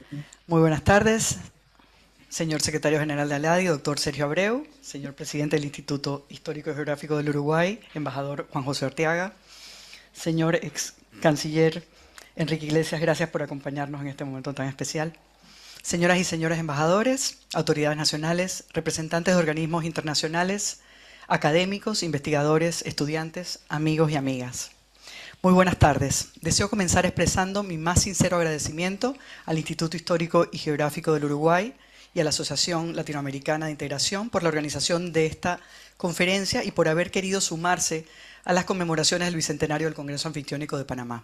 Muy buenas tardes, señor secretario general de ALADI, doctor Sergio Abreu, señor presidente del Instituto Histórico y Geográfico del Uruguay, embajador Juan José Arteaga, señor ex canciller Enrique Iglesias, gracias por acompañarnos en este momento tan especial. Señoras y señores embajadores, autoridades nacionales, representantes de organismos internacionales, académicos, investigadores, estudiantes, amigos y amigas. Muy buenas tardes. Deseo comenzar expresando mi más sincero agradecimiento al Instituto Histórico y Geográfico del Uruguay y a la Asociación Latinoamericana de Integración por la organización de esta conferencia y por haber querido sumarse a las conmemoraciones del Bicentenario del Congreso Anfictiónico de Panamá.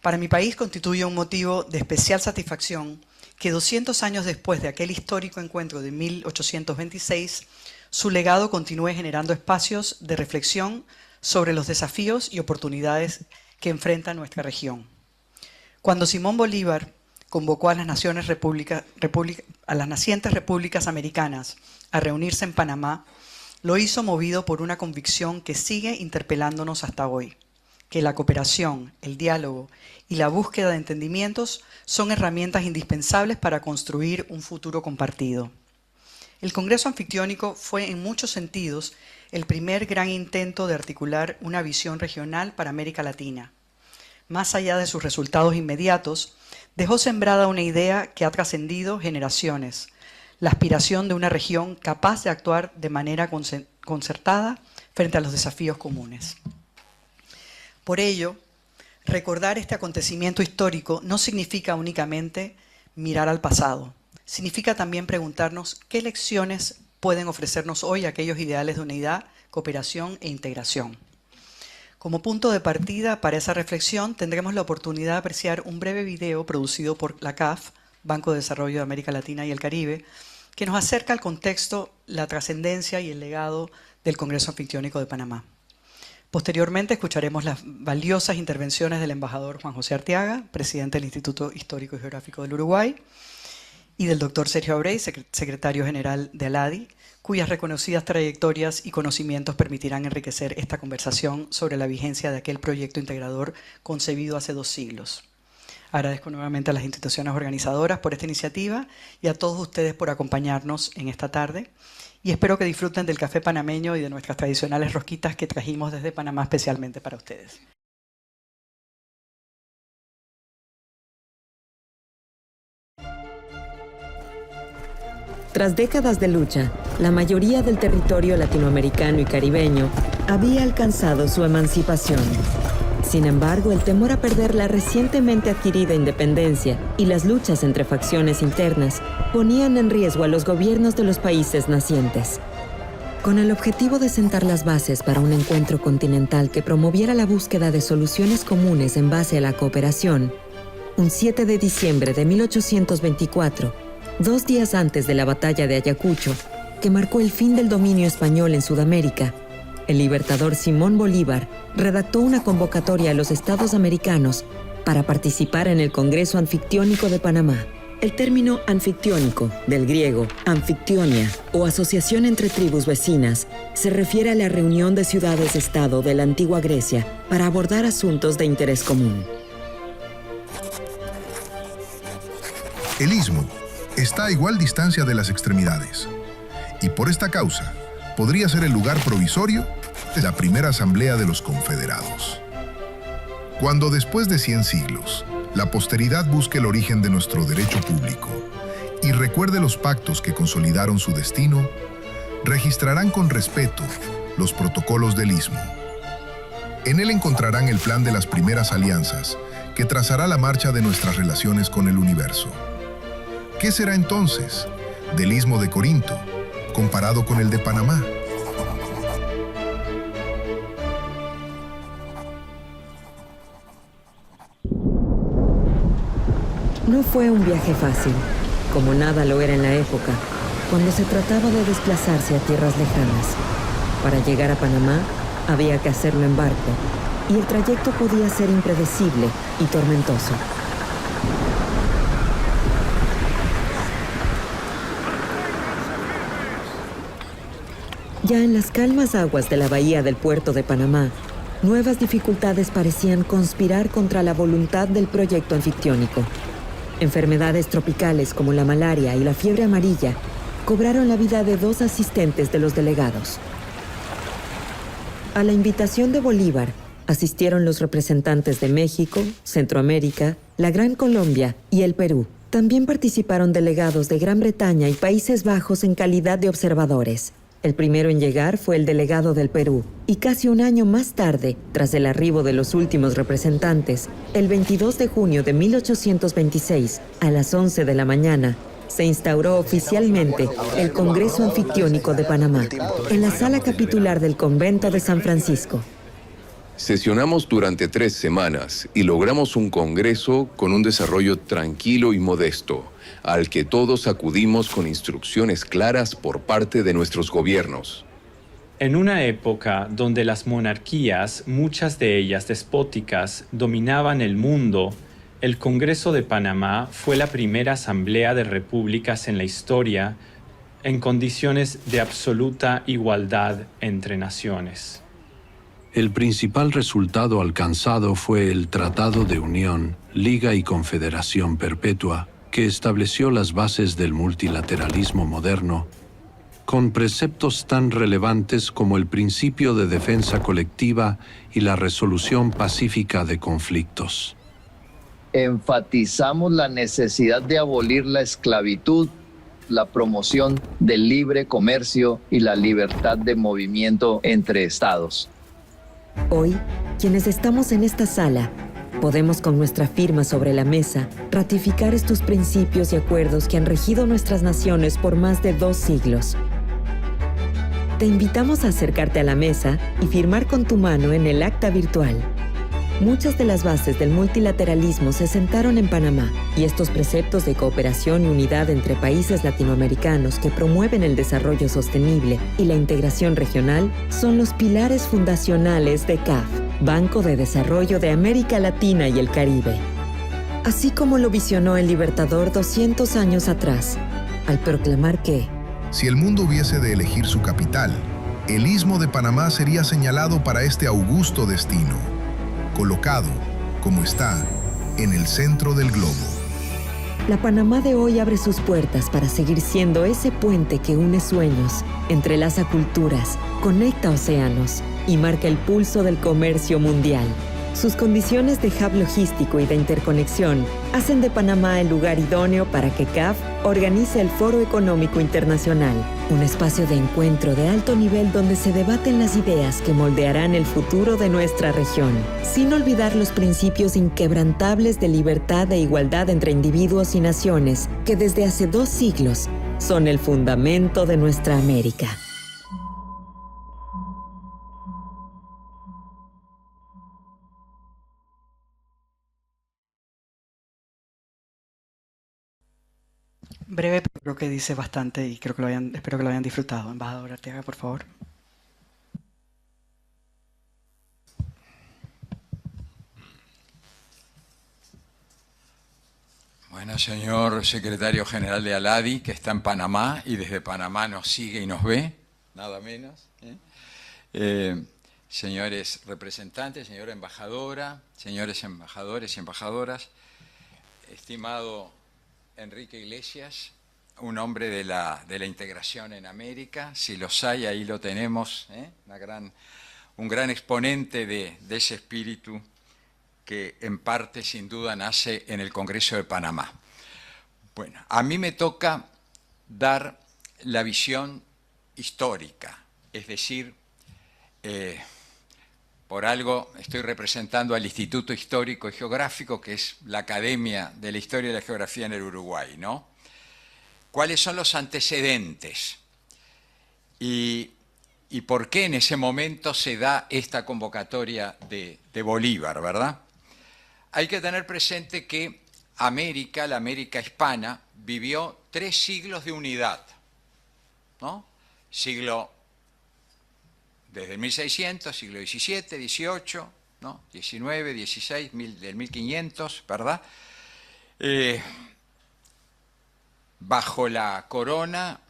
Para mi país constituye un motivo de especial satisfacción que 200 años después de aquel histórico encuentro de 1826, su legado continúe generando espacios de reflexión sobre los desafíos y oportunidades que enfrenta nuestra región. Cuando Simón Bolívar convocó a las nacientes repúblicas americanas a reunirse en Panamá, lo hizo movido por una convicción que sigue interpelándonos hasta hoy, que la cooperación, el diálogo y la búsqueda de entendimientos son herramientas indispensables para construir un futuro compartido. El Congreso Anfictiónico fue en muchos sentidos el primer gran intento de articular una visión regional para América Latina. Más allá de sus resultados inmediatos, dejó sembrada una idea que ha trascendido generaciones, la aspiración de una región capaz de actuar de manera concertada frente a los desafíos comunes. Por ello, recordar este acontecimiento histórico no significa únicamente mirar al pasado, significa también preguntarnos qué lecciones pueden ofrecernos hoy aquellos ideales de unidad, cooperación e integración. Como punto de partida para esa reflexión tendremos la oportunidad de apreciar un breve video producido por la CAF, Banco de Desarrollo de América Latina y el Caribe, que nos acerca al contexto, la trascendencia y el legado del Congreso Anfictiónico de Panamá. Posteriormente escucharemos las valiosas intervenciones del embajador Juan José Arteaga, presidente del Instituto Histórico y Geográfico del Uruguay, y del doctor Sergio Abreu, secretario general de ALADI, cuyas reconocidas trayectorias y conocimientos permitirán enriquecer esta conversación sobre la vigencia de aquel proyecto integrador concebido hace 2 siglos. Agradezco nuevamente a las instituciones organizadoras por esta iniciativa y a todos ustedes por acompañarnos en esta tarde, y espero que disfruten del café panameño y de nuestras tradicionales rosquitas que trajimos desde Panamá especialmente para ustedes. Tras décadas de lucha, la mayoría del territorio latinoamericano y caribeño había alcanzado su emancipación. Sin embargo, el temor a perder la recientemente adquirida independencia y las luchas entre facciones internas ponían en riesgo a los gobiernos de los países nacientes. Con el objetivo de sentar las bases para un encuentro continental que promoviera la búsqueda de soluciones comunes en base a la cooperación, un 7 de diciembre de 1824, 2 días antes de la batalla de Ayacucho, que marcó el fin del dominio español en Sudamérica, el libertador Simón Bolívar redactó una convocatoria a los estados americanos para participar en el Congreso Anfictiónico de Panamá. El término anfictiónico, del griego anfictionia, o asociación entre tribus vecinas, se refiere a la reunión de ciudades-estado de la antigua Grecia para abordar asuntos de interés común. El istmo está a igual distancia de las extremidades, y por esta causa podría ser el lugar provisorio de la primera asamblea de los confederados. Cuando después de 100 siglos, la posteridad busque el origen de nuestro derecho público y recuerde los pactos que consolidaron su destino, registrarán con respeto los protocolos del istmo. En él encontrarán el plan de las primeras alianzas que trazará la marcha de nuestras relaciones con el universo. ¿Qué será entonces del Istmo de Corinto comparado con el de Panamá? No fue un viaje fácil, como nada lo era en la época, cuando se trataba de desplazarse a tierras lejanas. Para llegar a Panamá, había que hacerlo en barco, y el trayecto podía ser impredecible y tormentoso. Ya en las calmas aguas de la bahía del puerto de Panamá, nuevas dificultades parecían conspirar contra la voluntad del proyecto anfictiónico. Enfermedades tropicales como la malaria y la fiebre amarilla cobraron la vida de 2 asistentes de los delegados. A la invitación de Bolívar, asistieron los representantes de México, Centroamérica, la Gran Colombia y el Perú. También participaron delegados de Gran Bretaña y Países Bajos en calidad de observadores. El primero en llegar fue el delegado del Perú, y casi un año más tarde, tras el arribo de los últimos representantes, el 22 de junio de 1826, a las 11 de la mañana, se instauró oficialmente el Congreso Anfictiónico de Panamá, en la sala capitular del Convento de San Francisco. Sesionamos durante 3 semanas y logramos un congreso con un desarrollo tranquilo y modesto, al que todos acudimos con instrucciones claras por parte de nuestros gobiernos. En una época donde las monarquías, muchas de ellas despóticas, dominaban el mundo, el Congreso de Panamá fue la primera asamblea de repúblicas en la historia en condiciones de absoluta igualdad entre naciones. El principal resultado alcanzado fue el Tratado de Unión, Liga y Confederación Perpetua, que estableció las bases del multilateralismo moderno, con preceptos tan relevantes como el principio de defensa colectiva y la resolución pacífica de conflictos. Enfatizamos la necesidad de abolir la esclavitud, la promoción del libre comercio y la libertad de movimiento entre estados. Hoy, quienes estamos en esta sala, podemos con nuestra firma sobre la mesa ratificar estos principios y acuerdos que han regido nuestras naciones por más de 2 siglos. Te invitamos a acercarte a la mesa y firmar con tu mano en el acta virtual. Muchas de las bases del multilateralismo se sentaron en Panamá, y estos preceptos de cooperación y unidad entre países latinoamericanos que promueven el desarrollo sostenible y la integración regional son los pilares fundacionales de CAF, Banco de Desarrollo de América Latina y el Caribe. Así como lo visionó el Libertador 200 años atrás, al proclamar que Si el mundo hubiese de elegir su capital, el Istmo de Panamá sería señalado para este augusto destino, colocado, como está, en el centro del globo. la Panamá de hoy abre sus puertas para seguir siendo ese puente que une sueños, entrelaza culturas, conecta océanos y marca el pulso del comercio mundial. Sus condiciones de hub logístico y de interconexión hacen de Panamá el lugar idóneo para que CAF organice el Foro Económico Internacional, un espacio de encuentro de alto nivel donde se debaten las ideas que moldearán el futuro de nuestra región, sin olvidar los principios inquebrantables de libertad e igualdad entre individuos y naciones, que desde hace 2 siglos son el fundamento de nuestra América. Breve, pero creo que dice bastante y espero que lo hayan disfrutado. Embajador Arteaga, por favor. Bueno, señor secretario general de ALADI, que está en Panamá y desde Panamá nos sigue y nos ve, nada menos. Señores representantes, señora embajadora, señores embajadores y embajadoras, estimado Enrique Iglesias, un hombre de la integración en América, si los hay, ahí lo tenemos, un gran exponente de ese espíritu que en parte sin duda nace en el Congreso de Panamá. Bueno, a mí me toca dar la visión histórica, es decir, por algo estoy representando al Instituto Histórico y Geográfico, que es la Academia de la Historia y la Geografía en el Uruguay, ¿no? ¿Cuáles son los antecedentes? Y por qué en ese momento se da esta convocatoria de Bolívar, ¿verdad? Hay que tener presente que América, la América hispana, vivió 3 siglos de unidad, ¿no? Desde el 1600, siglo XVII, XVIII, ¿no? XIX, XVI, del 1500, ¿verdad? Bajo la corona,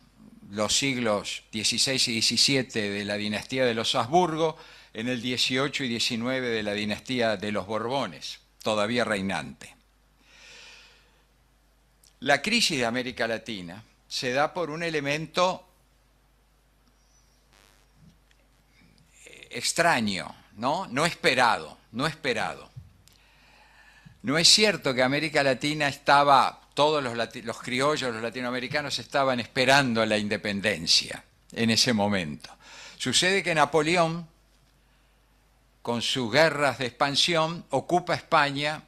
los siglos XVI y XVII de la dinastía de los Habsburgo, en el XVIII y XIX de la dinastía de los Borbones, todavía reinante. La crisis de América Latina se da por un elemento extraño, no esperado. No es cierto que América Latina estaba, todos los criollos, los latinoamericanos estaban esperando la independencia en ese momento. Sucede que Napoleón, con sus guerras de expansión, ocupa España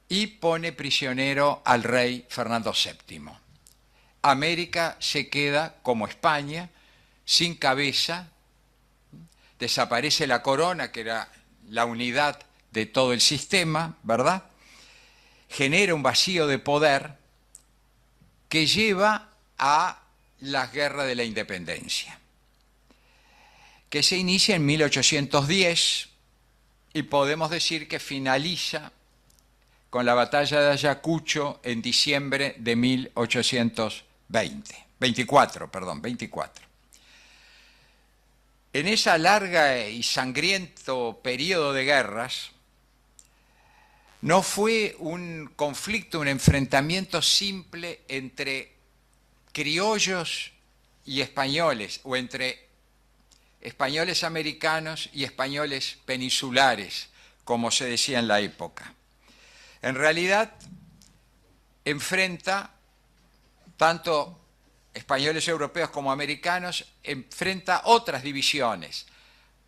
y pone prisionero al rey Fernando VII. América se queda como España, sin cabeza, desaparece la corona, que era la unidad de todo el sistema, ¿verdad? Genera un vacío de poder que lleva a la guerra de la independencia, que se inicia en 1810 y podemos decir que finaliza con la batalla de Ayacucho en diciembre de 1824. En esa larga y sangriento periodo de guerras, no fue un conflicto, un enfrentamiento simple entre criollos y españoles, o entre españoles americanos y españoles peninsulares, como se decía en la época. En realidad, enfrenta tanto españoles europeos como americanos, enfrenta otras divisiones.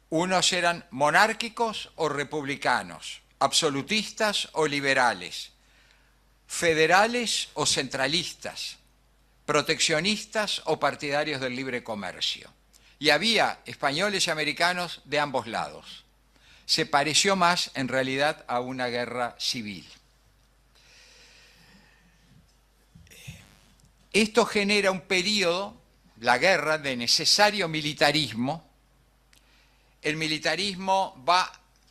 Unos eran monárquicos o republicanos, absolutistas o liberales, federales o centralistas, proteccionistas o partidarios del libre comercio. Y había españoles y americanos de ambos lados. Se pareció más, en realidad, a una guerra civil. Esto genera un periodo, la guerra, de necesario militarismo. El militarismo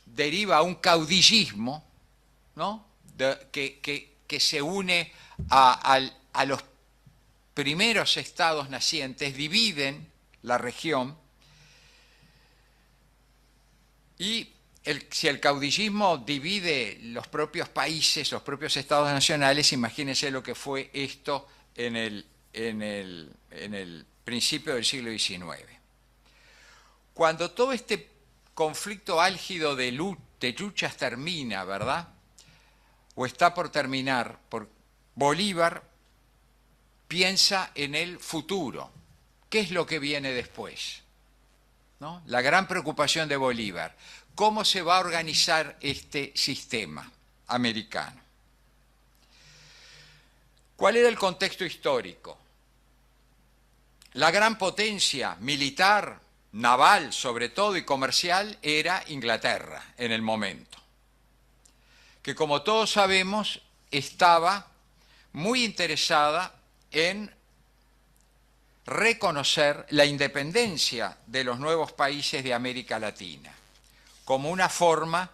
deriva a un caudillismo, ¿no? que se une a los primeros estados nacientes, dividen la región, y si el caudillismo divide los propios países, los propios estados nacionales, imagínense lo que fue esto en el principio del siglo XIX. Cuando todo este conflicto álgido de luchas termina, ¿verdad? O está por terminar, Bolívar piensa en el futuro. ¿Qué es lo que viene después? ¿No? La gran preocupación de Bolívar. ¿Cómo se va a organizar este sistema americano? ¿Cuál era el contexto histórico? La gran potencia militar, naval sobre todo, y comercial era Inglaterra en el momento, que como todos sabemos estaba muy interesada en reconocer la independencia de los nuevos países de América Latina como una forma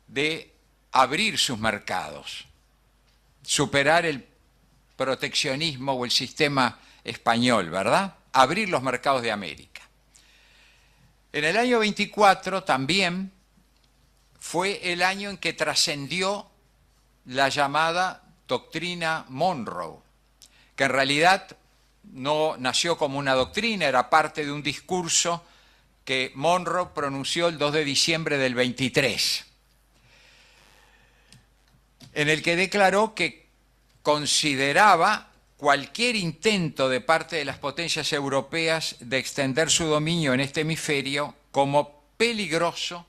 de abrir sus mercados, superar el proteccionismo o el sistema español, ¿verdad? Abrir los mercados de América. En el año 24 también fue el año en que trascendió la llamada doctrina Monroe, que en realidad no nació como una doctrina, era parte de un discurso que Monroe pronunció el 2 de diciembre del 23, en el que declaró que consideraba cualquier intento de parte de las potencias europeas de extender su dominio en este hemisferio como peligroso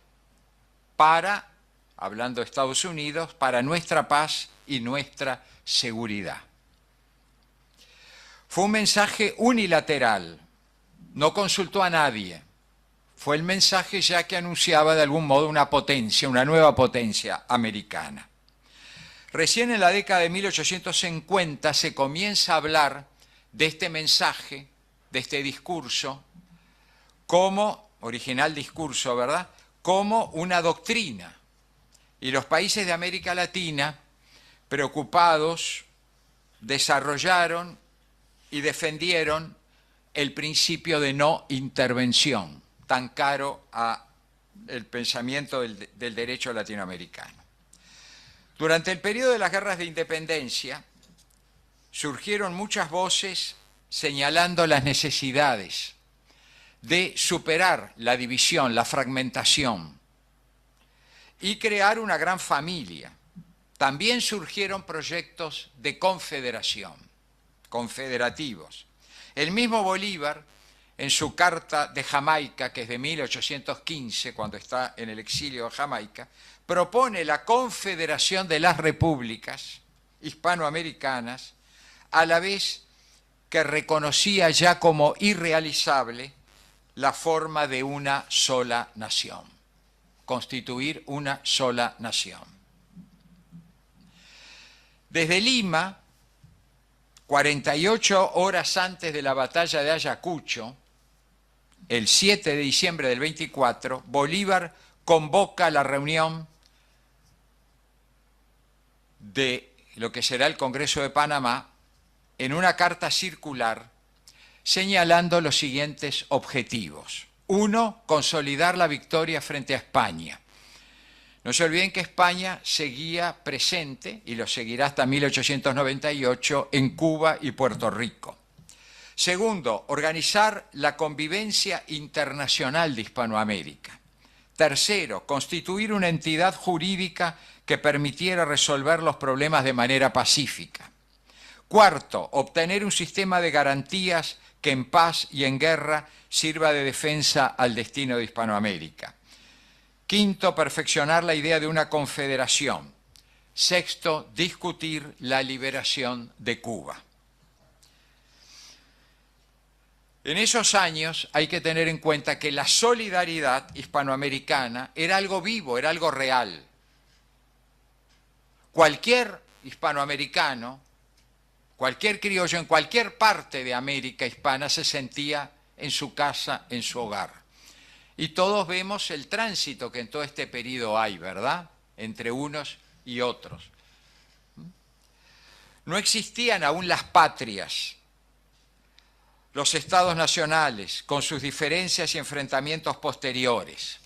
para, hablando de Estados Unidos, para nuestra paz y nuestra seguridad. Fue un mensaje unilateral, no consultó a nadie. Fue el mensaje ya que anunciaba de algún modo una potencia, una nueva potencia americana. Recién en la década de 1850 se comienza a hablar de este mensaje, de este discurso, como, original discurso, ¿verdad?, como una doctrina. Y los países de América Latina, preocupados, desarrollaron y defendieron el principio de no intervención, tan caro al pensamiento del derecho latinoamericano. Durante el periodo de las guerras de independencia, surgieron muchas voces señalando las necesidades de superar la división, la fragmentación y crear una gran familia. También surgieron proyectos de confederación, confederativos. El mismo Bolívar, en su carta de Jamaica, que es de 1815, cuando está en el exilio de Jamaica, propone la confederación de las repúblicas hispanoamericanas, a la vez que reconocía ya como irrealizable la forma de una sola nación, constituir una sola nación. Desde Lima, 48 horas antes de la batalla de Ayacucho, el 7 de diciembre del 24, Bolívar convoca la reunión de lo que será el Congreso de Panamá en una carta circular señalando los siguientes objetivos. 1. Consolidar la victoria frente a España. No se olviden que España seguía presente, y lo seguirá hasta 1898, en Cuba y Puerto Rico. Segundo, organizar la convivencia internacional de Hispanoamérica. Tercero, constituir una entidad jurídica que permitiera resolver los problemas de manera pacífica. Cuarto, obtener un sistema de garantías que en paz y en guerra sirva de defensa al destino de Hispanoamérica. Quinto, perfeccionar la idea de una confederación. Sexto, discutir la liberación de Cuba. En esos años hay que tener en cuenta que la solidaridad hispanoamericana era algo vivo, era algo real. Cualquier hispanoamericano, cualquier criollo en cualquier parte de América hispana se sentía en su casa, en su hogar. Y todos vemos el tránsito que en todo este periodo hay, ¿verdad?, entre unos y otros. No existían aún las patrias, los estados nacionales, con sus diferencias y enfrentamientos posteriores.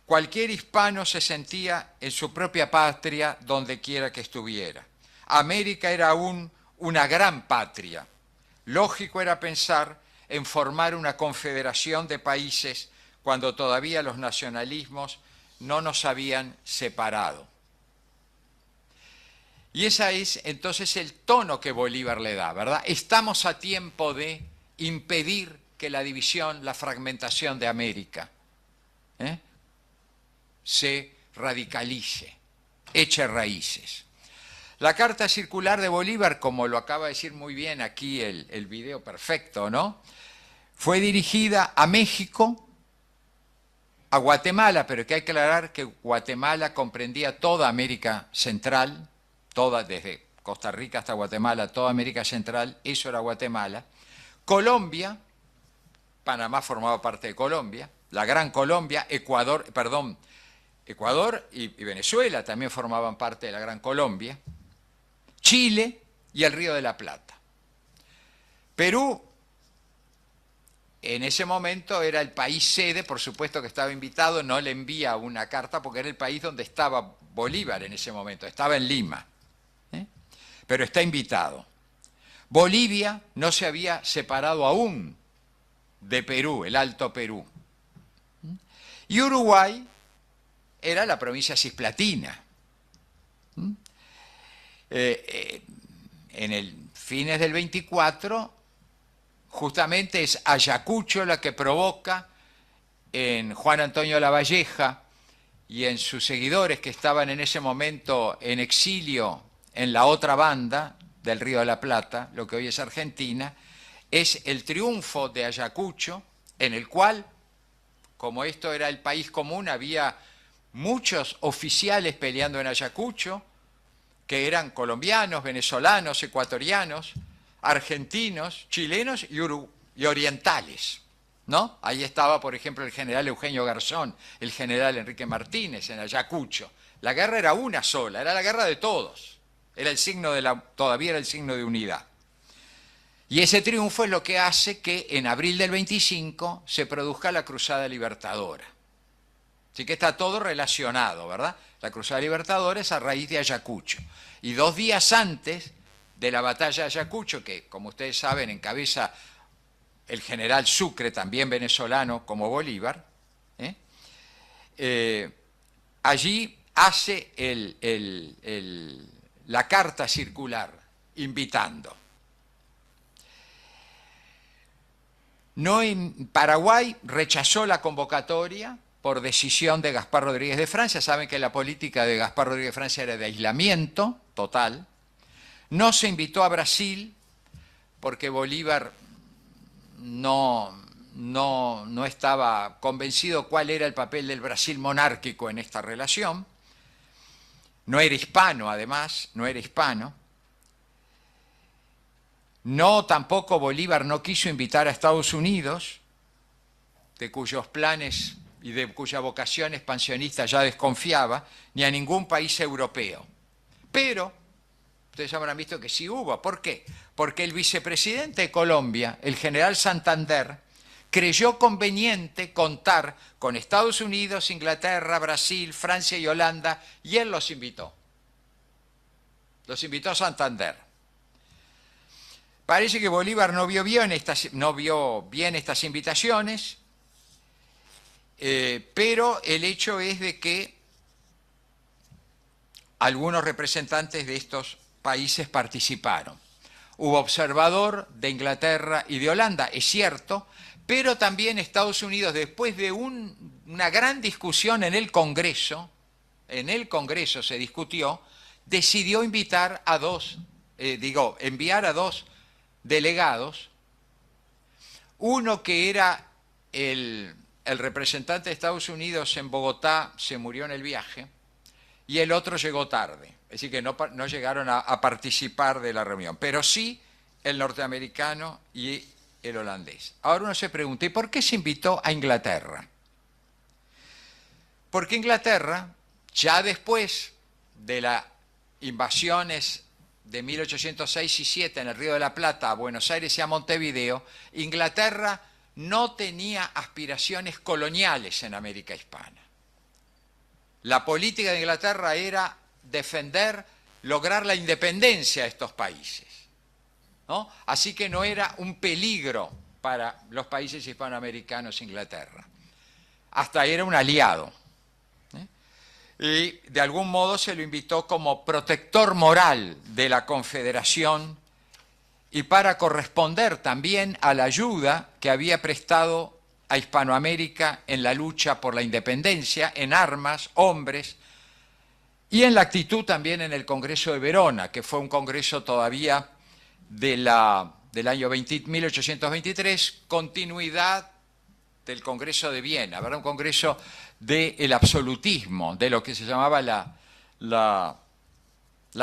Cualquier hispano se sentía en su propia patria donde quiera que estuviera. América era aún una gran patria. Lógico era pensar en formar una confederación de países cuando todavía los nacionalismos no nos habían separado. Y ese es entonces el tono que Bolívar le da, ¿verdad? Estamos a tiempo de impedir que la división, la fragmentación de América se radicalice, eche raíces. La carta circular de Bolívar, como lo acaba de decir muy bien aquí el video perfecto, ¿no?, fue dirigida a México, a Guatemala, pero que hay que aclarar que Guatemala comprendía toda América Central, toda, desde Costa Rica hasta Guatemala, toda América Central, eso era Guatemala. Colombia, Panamá formaba parte de Colombia, la Gran Colombia, Ecuador y Venezuela también formaban parte de la Gran Colombia, Chile y el Río de la Plata. Perú, en ese momento era el país sede, por supuesto que estaba invitado, no le envía una carta porque era el país donde estaba Bolívar en ese momento, estaba en Lima, pero está invitado. Bolivia no se había separado aún de Perú, el Alto Perú. Y Uruguay era la provincia cisplatina. En el fines del 24, justamente es Ayacucho la que provoca en Juan Antonio Lavalleja y en sus seguidores que estaban en ese momento en exilio en la otra banda del Río de la Plata, lo que hoy es Argentina, es el triunfo de Ayacucho, en el cual, como esto era el país común, había muchos oficiales peleando en Ayacucho, que eran colombianos, venezolanos, ecuatorianos, argentinos, chilenos y orientales, ¿no? Ahí estaba, por ejemplo, el general Eugenio Garzón, el general Enrique Martínez en Ayacucho. La guerra era una sola, era la guerra de todos. Era el signo todavía era el signo de unidad. Y ese triunfo es lo que hace que en abril del 25 se produzca la Cruzada Libertadora. Así que está todo relacionado, ¿verdad? La Cruzada Libertadora es a raíz de Ayacucho. Y 2 días antes de la batalla de Ayacucho, que como ustedes saben encabeza el general Sucre, también venezolano como Bolívar, allí hace la carta circular invitando. Paraguay rechazó la convocatoria por decisión de Gaspar Rodríguez de Francia. Saben que la política de Gaspar Rodríguez de Francia era de aislamiento total. No se invitó a Brasil porque Bolívar no estaba convencido cuál era el papel del Brasil monárquico en esta relación. No era hispano, además, no era hispano. No, tampoco Bolívar no quiso invitar a Estados Unidos, de cuyos planes y de cuya vocación expansionista ya desconfiaba, ni a ningún país europeo. Pero ustedes ya habrán visto que sí hubo. ¿Por qué? Porque el vicepresidente de Colombia, el general Santander, creyó conveniente contar con Estados Unidos, Inglaterra, Brasil, Francia y Holanda, y él los invitó. Los invitó a Santander. Parece que Bolívar no vio bien estas invitaciones, pero el hecho es de que algunos representantes de estos países participaron. Hubo observador de Inglaterra y de Holanda, es cierto, pero también Estados Unidos, después de una gran discusión en el Congreso se discutió, decidió enviar a dos delegados, uno que era el representante de Estados Unidos en Bogotá, se murió en el viaje, y el otro llegó tarde, es decir que no llegaron a participar de la reunión, pero sí el norteamericano y el holandés. Ahora uno se pregunta, ¿y por qué se invitó a Inglaterra? Porque Inglaterra, ya después de las invasiones de 1806 y 7 en el Río de la Plata, a Buenos Aires y a Montevideo, Inglaterra no tenía aspiraciones coloniales en América Hispana. La política de Inglaterra era lograr la independencia de estos países, ¿no? Así que no era un peligro para los países hispanoamericanos Inglaterra. Hasta era un aliado. Y de algún modo se lo invitó como protector moral de la Confederación y para corresponder también a la ayuda que había prestado a Hispanoamérica en la lucha por la independencia, en armas, hombres, y en la actitud también en el Congreso de Verona, que fue un congreso todavía del año 1823, continuidad del Congreso de Viena, ¿verdad? Un congreso del absolutismo, de lo que se llamaba la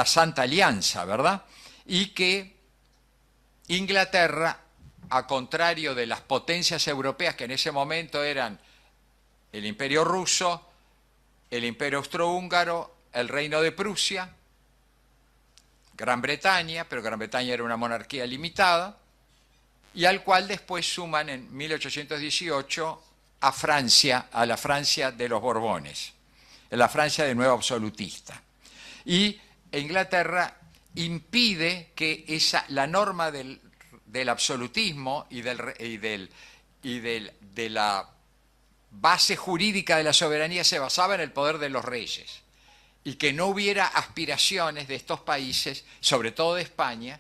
Santa Alianza, ¿verdad? Y que Inglaterra, a contrario de las potencias europeas que en ese momento eran el Imperio Ruso, el Imperio Austrohúngaro, el Reino de Prusia, Gran Bretaña, pero Gran Bretaña era una monarquía limitada, y al cual después suman en 1818 a Francia, a la Francia de los Borbones, la Francia de nuevo absolutista. Y Inglaterra impide que la norma del absolutismo y de la base jurídica de la soberanía se basaba en el poder de los reyes, y que no hubiera aspiraciones de estos países, sobre todo de España,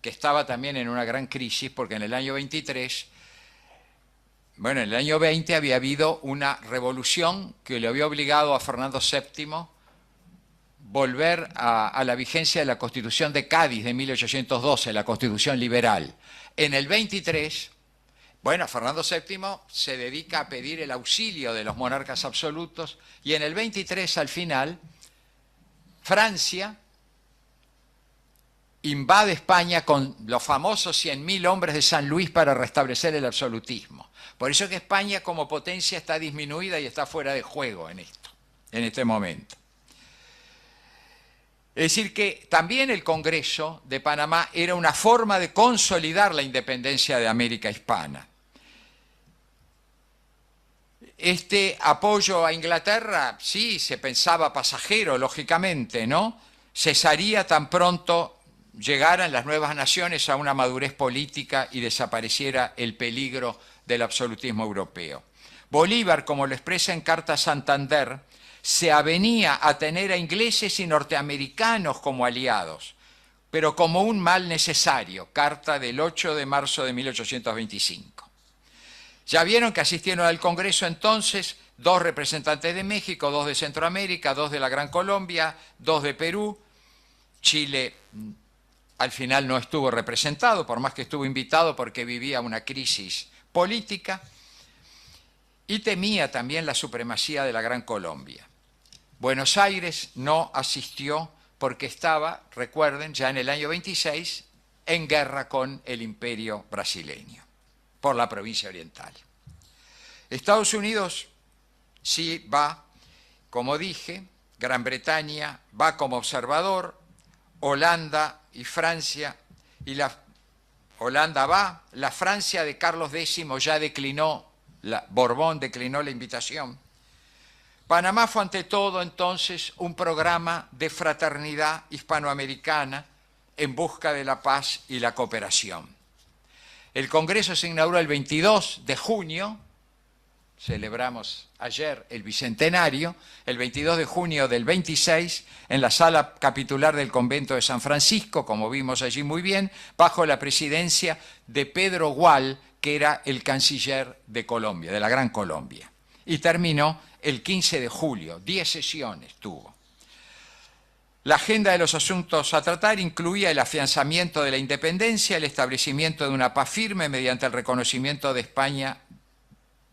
que estaba también en una gran crisis, porque en el año 23, en el año 20 había habido una revolución que le había obligado a Fernando VII volver a la vigencia de la Constitución de Cádiz de 1812, la Constitución liberal. En el 23, Fernando VII se dedica a pedir el auxilio de los monarcas absolutos, y en el 23, al final, Francia invade España con los famosos 100.000 hombres de San Luis para restablecer el absolutismo. Por eso que España como potencia está disminuida y está fuera de juego en este momento. Es decir que también el Congreso de Panamá era una forma de consolidar la independencia de América Hispana. Este apoyo a Inglaterra, sí, se pensaba pasajero, lógicamente, ¿no? Cesaría tan pronto llegaran las nuevas naciones a una madurez política y desapareciera el peligro del absolutismo europeo. Bolívar, como lo expresa en Carta a Santander, se avenía a tener a ingleses y norteamericanos como aliados, pero como un mal necesario, carta del 8 de marzo de 1825. Ya vieron que asistieron al Congreso entonces 2 representantes de México, 2 de Centroamérica, 2 de la Gran Colombia, 2 de Perú. Chile al final no estuvo representado, por más que estuvo invitado porque vivía una crisis política, y temía también la supremacía de la Gran Colombia. Buenos Aires no asistió porque estaba, recuerden, ya en el año 26, en guerra con el imperio brasileño, por la provincia oriental. Estados Unidos sí va, como dije, Gran Bretaña va como observador, Holanda y Francia, Holanda va, la Francia de Carlos X ya declinó, Borbón declinó la invitación. Panamá fue ante todo entonces un programa de fraternidad hispanoamericana en busca de la paz y la cooperación. El Congreso se inauguró el 22 de junio, celebramos ayer el bicentenario, el 22 de junio del 26, en la sala capitular del convento de San Francisco, como vimos allí muy bien, bajo la presidencia de Pedro Gual, que era el canciller de Colombia, de la Gran Colombia. Y terminó el 15 de julio, 10 sesiones tuvo. La agenda de los asuntos a tratar incluía el afianzamiento de la independencia, el establecimiento de una paz firme mediante el reconocimiento de España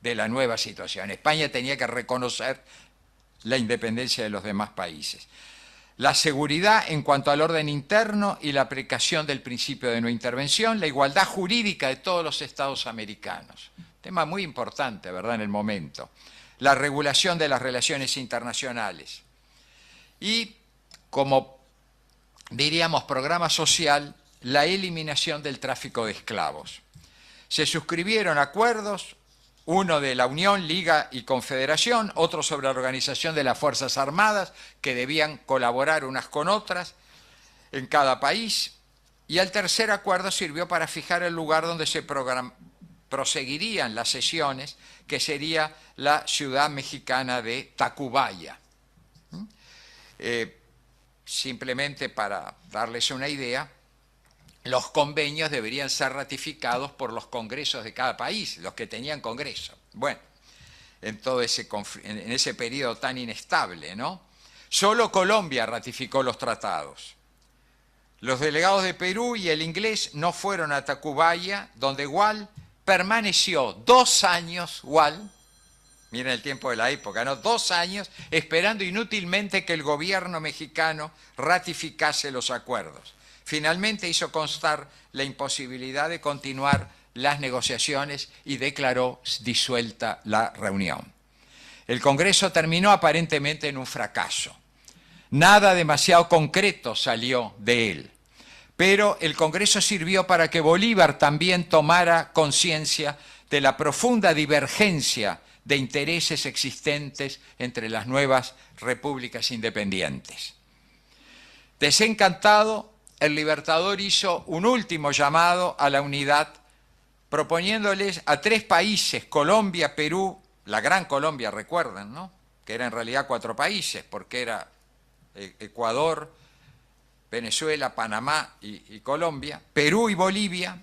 de la nueva situación. España tenía que reconocer la independencia de los demás países. La seguridad en cuanto al orden interno y la aplicación del principio de no intervención, la igualdad jurídica de todos los estados americanos. Tema muy importante, ¿verdad?, en el momento. La regulación de las relaciones internacionales. Y, como diríamos, programa social, la eliminación del tráfico de esclavos. Se suscribieron acuerdos, uno de la Unión, Liga y Confederación, otro sobre la organización de las Fuerzas Armadas, que debían colaborar unas con otras en cada país, y el tercer acuerdo sirvió para fijar el lugar donde se proseguirían las sesiones, que sería la ciudad mexicana de Tacubaya. Simplemente para darles una idea, los convenios deberían ser ratificados por los congresos de cada país, los que tenían congreso. Bueno, en todo en ese periodo tan inestable, ¿no? Solo Colombia ratificó los tratados. Los delegados de Perú y el inglés no fueron a Tacubaya, donde Gual permaneció 2 años, Gual, miren el tiempo de la época, ¿no? 2 años esperando inútilmente que el gobierno mexicano ratificase los acuerdos. Finalmente hizo constar la imposibilidad de continuar las negociaciones y declaró disuelta la reunión. El Congreso terminó aparentemente en un fracaso. Nada demasiado concreto salió de él, pero el Congreso sirvió para que Bolívar también tomara conciencia de la profunda divergencia de intereses existentes entre las nuevas repúblicas independientes. Desencantado, el Libertador hizo un último llamado a la unidad, proponiéndoles a 3 países, Colombia, Perú, la Gran Colombia, recuerdan, ¿no?, que era en realidad 4 países, porque era Ecuador, Venezuela, Panamá y Colombia, Perú y Bolivia,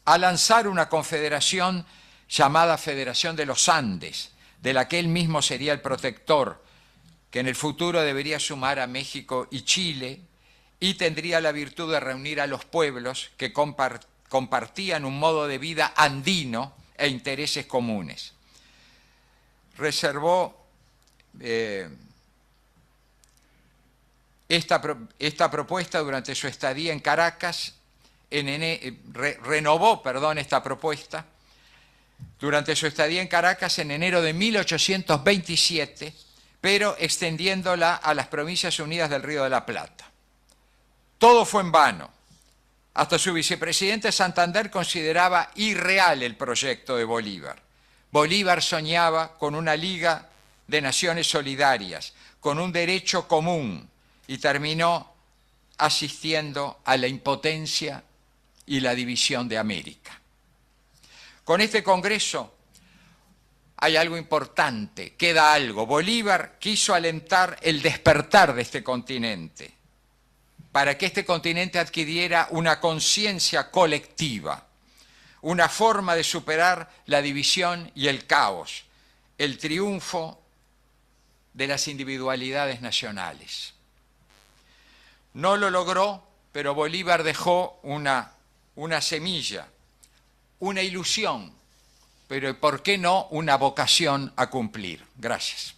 a lanzar una confederación llamada Federación de los Andes, de la que él mismo sería el protector, que en el futuro debería sumar a México y Chile, y tendría la virtud de reunir a los pueblos que compartían un modo de vida andino e intereses comunes. Reservó esta propuesta durante su estadía en Caracas, renovó esta propuesta durante su estadía en Caracas en enero de 1827, pero extendiéndola a las Provincias Unidas del Río de la Plata. Todo fue en vano. Hasta su vicepresidente Santander consideraba irreal el proyecto de Bolívar. Bolívar soñaba con una Liga de Naciones Solidarias, con un derecho común, y terminó asistiendo a la impotencia y la división de América. Con este Congreso hay algo importante, queda algo. Bolívar quiso alentar el despertar de este continente, para que este continente adquiriera una conciencia colectiva, una forma de superar la división y el caos, el triunfo de las individualidades nacionales. No lo logró, pero Bolívar dejó una semilla, una ilusión, pero ¿por qué no una vocación a cumplir? Gracias.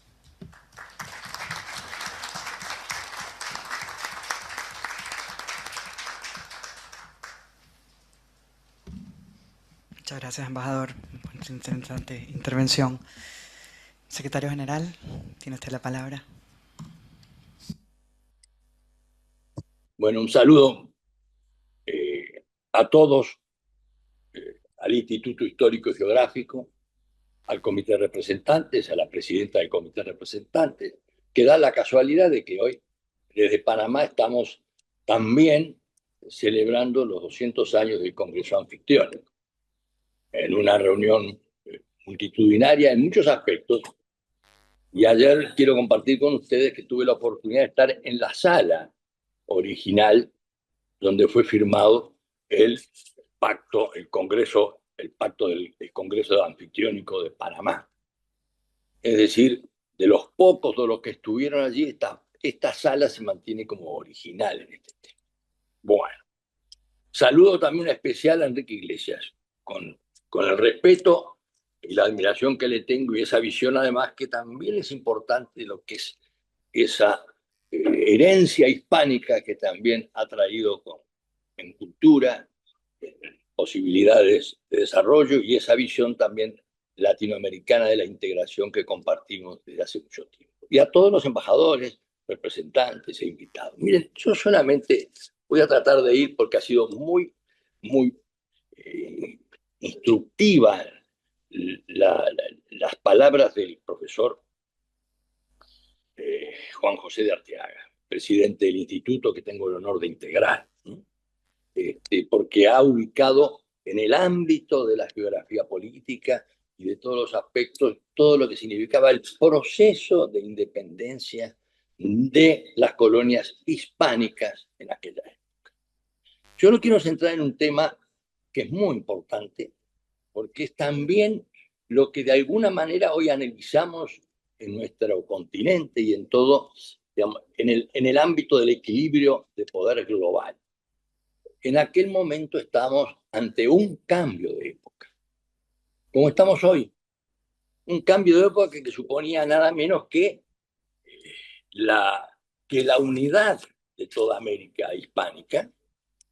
Muchas gracias, embajador, por esta interesante intervención. Secretario General, tiene usted la palabra. Bueno, un saludo a todos, al Instituto Histórico y Geográfico, al Comité de Representantes, a la presidenta del Comité de Representantes, que da la casualidad de que hoy, desde Panamá, estamos también celebrando los 200 años del Congreso Anfictiónico, en una reunión multitudinaria en muchos aspectos. Y ayer quiero compartir con ustedes que tuve la oportunidad de estar en la sala original donde fue firmado el pacto, el pacto del Congreso Anfictiónico de Panamá. Es decir, de los pocos de los que estuvieron allí, esta sala se mantiene como original en este tema. Bueno, saludo también especial a Enrique Iglesias, con el respeto y la admiración que le tengo y esa visión además que también es importante de lo que es esa herencia hispánica que también ha traído en cultura, en posibilidades de desarrollo y esa visión también latinoamericana de la integración que compartimos desde hace mucho tiempo. Y a todos los embajadores, representantes e invitados. Miren, yo solamente voy a tratar de ir porque ha sido muy instructiva las palabras del profesor Juan José de Arteaga, presidente del instituto que tengo el honor de integrar, ¿no? Porque ha ubicado en el ámbito de la geografía política y de todos los aspectos todo lo que significaba el proceso de independencia de las colonias hispánicas en aquella época. Yo no quiero centrar en un tema que es muy importante, porque es también lo que de alguna manera hoy analizamos en nuestro continente y en todo, digamos, en el ámbito del equilibrio de poder global. En aquel momento estábamos ante un cambio de época, como estamos hoy. Un cambio de época que suponía nada menos que la unidad de toda América hispánica,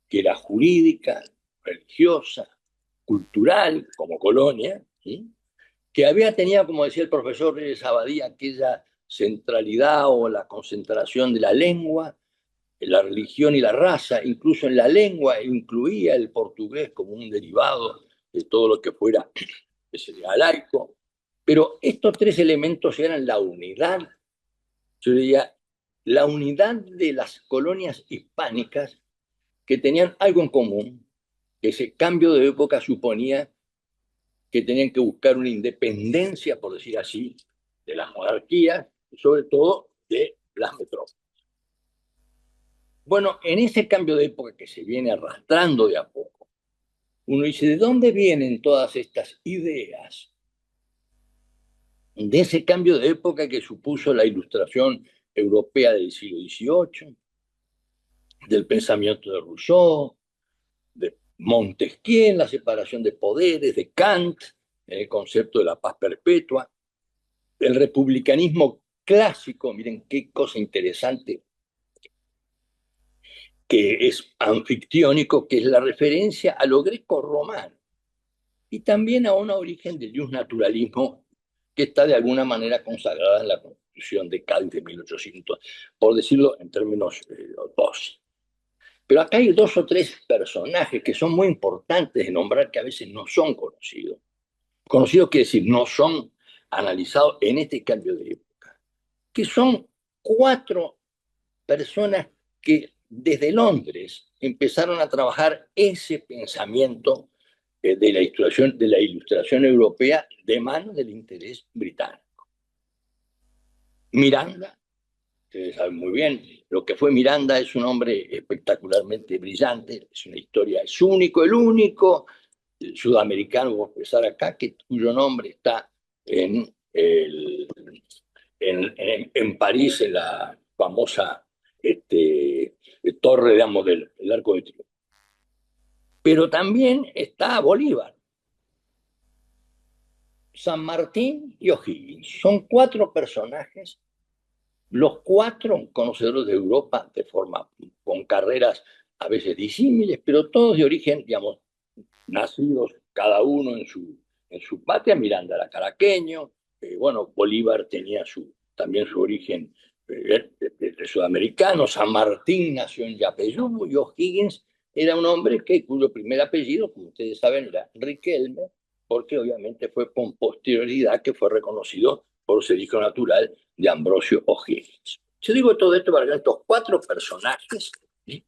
que era jurídica, religiosa, cultural, como colonia, ¿sí? Que tenía, como decía el profesor Reyes Abadía, aquella centralidad o la concentración de la lengua, la religión y la raza. Incluso en la lengua incluía el portugués como un derivado de todo lo que fuera laico. Pero estos tres elementos eran la unidad, yo diría, la unidad de las colonias hispánicas que tenían algo en común, que ese cambio de época suponía que tenían que buscar una independencia, por decir así, de las monarquías y sobre todo de las metrópolis. Bueno, en ese cambio de época que se viene arrastrando de a poco, uno dice, ¿de dónde vienen todas estas ideas? De ese cambio de época que supuso la ilustración europea del siglo XVIII, del pensamiento de Rousseau, de Montesquieu en la separación de poderes, de Kant en el concepto de la paz perpetua, el republicanismo clásico, miren qué cosa interesante, que es anfictiónico, que es la referencia a lo greco-romano, y también a un origen del justnaturalismo que está de alguna manera consagrada en la Constitución de Cádiz de 1800, por decirlo en términos dos. Pero acá hay dos o tres personajes que son muy importantes de nombrar, que a veces no son conocidos. Conocidos quiere decir, no son analizados en este cambio de época. Que son cuatro personas que desde Londres empezaron a trabajar ese pensamiento de la ilustración europea de mano del interés británico. Miranda, ustedes saben muy bien lo que fue Miranda, es un hombre espectacularmente brillante, es una historia, es el único sudamericano, voy a expresar acá, cuyo nombre está en París, en la famosa torre, digamos, del Arco de Triunfo. Pero también está Bolívar, San Martín y O'Higgins. Son 4 personajes, los 4 conocedores de Europa con carreras a veces disímiles, pero todos de origen, digamos, nacidos cada uno en su patria. Miranda era caraqueño, bueno, Bolívar tenía también su origen sudamericano, San Martín nació en Yapeyú y O'Higgins era un hombre cuyo primer apellido, como ustedes saben, era Riquelme, porque obviamente fue con posterioridad que fue reconocido por ser hijo natural de Ambrosio O'Higgins. Yo digo todo esto para que estos 4 personajes, ¿sí?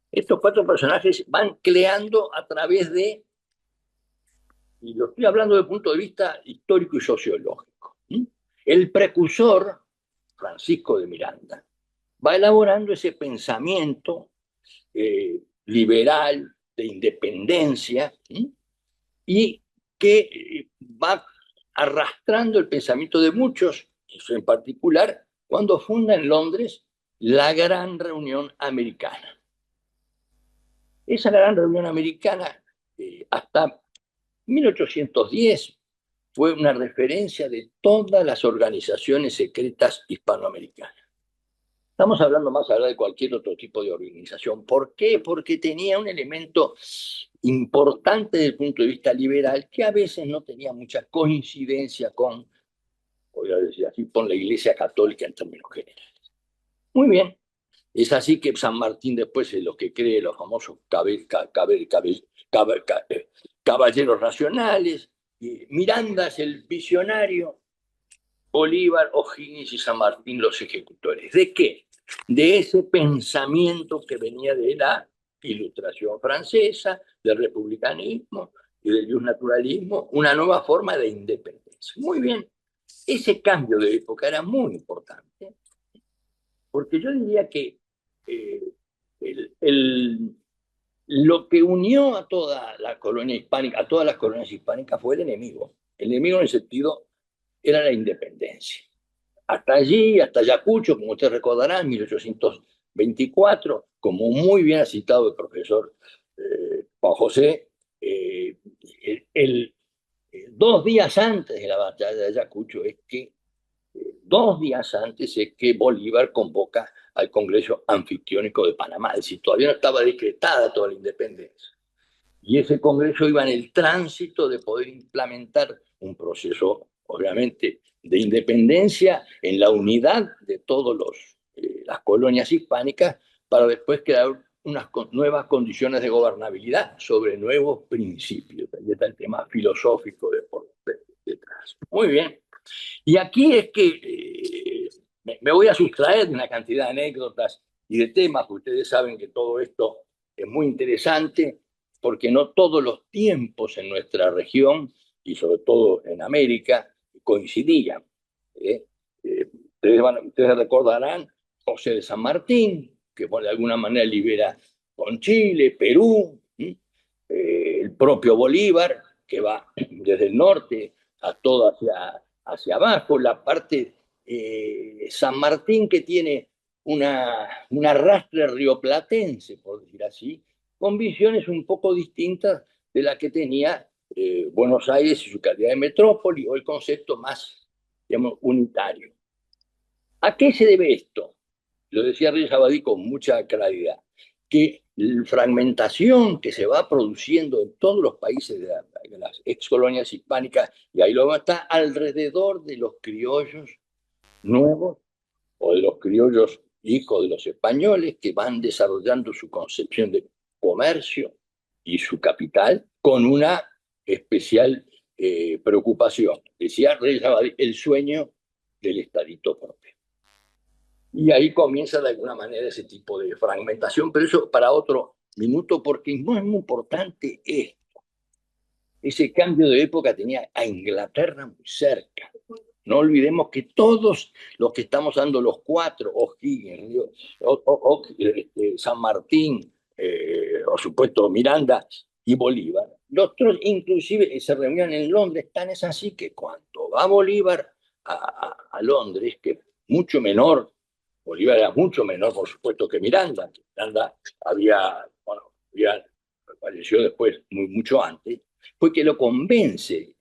Estos 4 personajes van creando a través de, y lo estoy hablando desde el punto de vista histórico y sociológico, ¿sí? El precursor, Francisco de Miranda, va elaborando ese pensamiento liberal, de independencia, ¿sí? Y que va arrastrando el pensamiento de muchos, en particular cuando funda en Londres la Gran Reunión Americana. Esa Gran Reunión Americana, hasta 1810, fue una referencia de todas las organizaciones secretas hispanoamericanas. Estamos hablando más allá de cualquier otro tipo de organización. ¿Por qué? Porque tenía un elemento importante desde el punto de vista liberal que a veces no tenía mucha coincidencia con, voy a decir así, con la Iglesia Católica en términos generales. Muy bien. Es así que San Martín después es lo que cree los famosos caballeros nacionales. Miranda es el visionario, Bolívar, O'Higgins y San Martín los ejecutores. ¿De qué? De ese pensamiento que venía de la Ilustración francesa, del republicanismo y del justnaturalismo, una nueva forma de independencia. Muy bien, ese cambio de época era muy importante, porque yo diría que lo que unió a toda la colonia hispánica, a todas las colonias hispánicas, fue el enemigo. El enemigo en el sentido era la independencia. Hasta allí, hasta Ayacucho, como ustedes recordarán, 1824, como muy bien ha citado el profesor Juan José, 2 días antes de la batalla de Ayacucho es que 2 días antes es que Bolívar convoca al Congreso Anfictiónico de Panamá, es decir, todavía no estaba decretada toda la independencia. Y ese Congreso iba en el tránsito de poder implementar un proceso, obviamente, de independencia en la unidad de todas las colonias hispánicas para después crear unas nuevas condiciones de gobernabilidad sobre nuevos principios. Ahí está el tema filosófico detrás. Muy bien. Y aquí es que me voy a sustraer de una cantidad de anécdotas y de temas, porque ustedes saben que todo esto es muy interesante, porque no todos los tiempos en nuestra región, y sobre todo en América, coincidían. Ustedes recordarán José de San Martín, que de alguna manera libera con Chile, Perú, el propio Bolívar, que va desde el norte a todo hacia abajo, la parte San Martín, que tiene un arrastre rioplatense, por decir así, con visiones un poco distintas de la que tenía Buenos Aires y su calidad de metrópoli, o el concepto más, digamos, unitario. ¿A qué se debe esto? Lo decía Reyes Abadí con mucha claridad, que la fragmentación que se va produciendo en todos los países de las excolonias hispánicas, y ahí luego está alrededor de los criollos nuevos, o de los criollos hijos de los españoles, que van desarrollando su concepción de comercio y su capital con una especial preocupación. Decía Reyes Abadí, el sueño del estadito propio. Y ahí comienza de alguna manera ese tipo de fragmentación, pero eso para otro minuto, porque es muy importante esto. Ese cambio de época tenía a Inglaterra muy cerca. No olvidemos que todos los que estamos dando los cuatro, O'Higgins, San Martín, por supuesto Miranda y Bolívar, los otros inclusive se reunían en Londres, tan es así que cuando va Bolívar a Londres, que es mucho menor, Bolívar era mucho menor, por supuesto, que Miranda. Miranda falleció después, mucho antes, fue que lo convence